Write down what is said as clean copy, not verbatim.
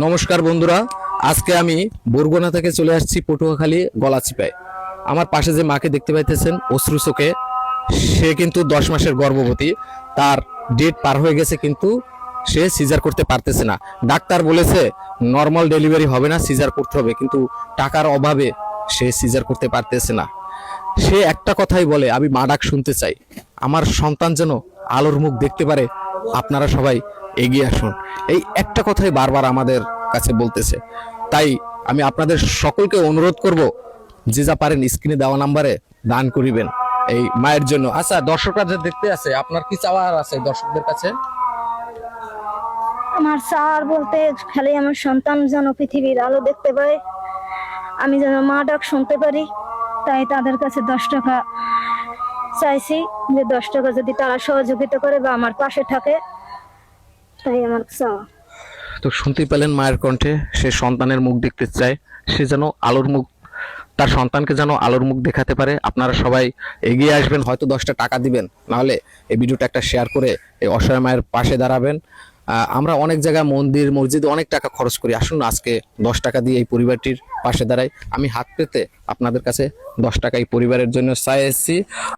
নমস্কার বন্ধুরা, আজকে আমি বরগুনা থেকে চলে আসছি পটুয়াখালী গলাচিপায়। আমার পাশে যে মাকে দেখতে পাইতেছেন অশ্রু চোখে, সে কিন্তু 10 মাসের গর্ভবতী। তার ডেট পার হয়ে গেছে, কিন্তু সে সিজার করতে পারতেছে না। ডাক্তার বলেছে নর্মাল ডেলিভারি হবে না, সিজার করতে হবে, কিন্তু টাকার অভাবে সে সিজার করতে পারতেছে না। সে একটা কথাই বলে, আমি মা ডাক শুনতে চাই, আমার সন্তান যেন আলোর মুখ দেখতে পারে। আপনারা সবাই এগিয়ে আসুন, এই একটা কথাই বারবার আমাদের কাছে বলতেছে। তাই আমি আপনাদের সকলকে অনুরোধ করব, যে যা পারেন স্ক্রিনে দেওয়া নাম্বারে দান করিবেন এই মায়ের জন্য। আচ্ছা, দর্শকরা যে দেখতে আছে, আপনার কি চাওয়ার আছে দর্শকদের কাছে? আমার স্যার বলতে খালি আমার সন্তান যেন পৃথিবীর আলো দেখতে পায়, আমি যেন মা ডাক শুনতে পারি। তাই তাদের কাছে 10 টাকা চাইছি, যে 10 টাকা যদি তারা সহযোগিতা করে বা আমার পাশে থাকে, তাই আমার চাওয়া। তো শুনতেই পেলেন মায়ের কণ্ঠে, সে সন্তানের মুখ দেখতে চায়, সে যেন আলোর মুখ, তার সন্তানকে যেন আলোর মুখ দেখাতে পারে। আপনারা সবাই এগিয়ে আসবেন, হয়তো 10টা টাকা দিবেন, নাহলে এই ভিডিওটা একটা শেয়ার করে এই অসহায় মায়ের পাশে দাঁড়াবেন। আমরা অনেক জায়গায় মন্দির মসজিদে অনেক টাকা খরচ করি, আসুন না আজকে 10 টাকা দিয়ে এই পরিবারটির পাশে দাঁড়াই। আমি হাত পেতে আপনাদের কাছে 10 টাকা এই পরিবারের জন্য চাই এসেছি।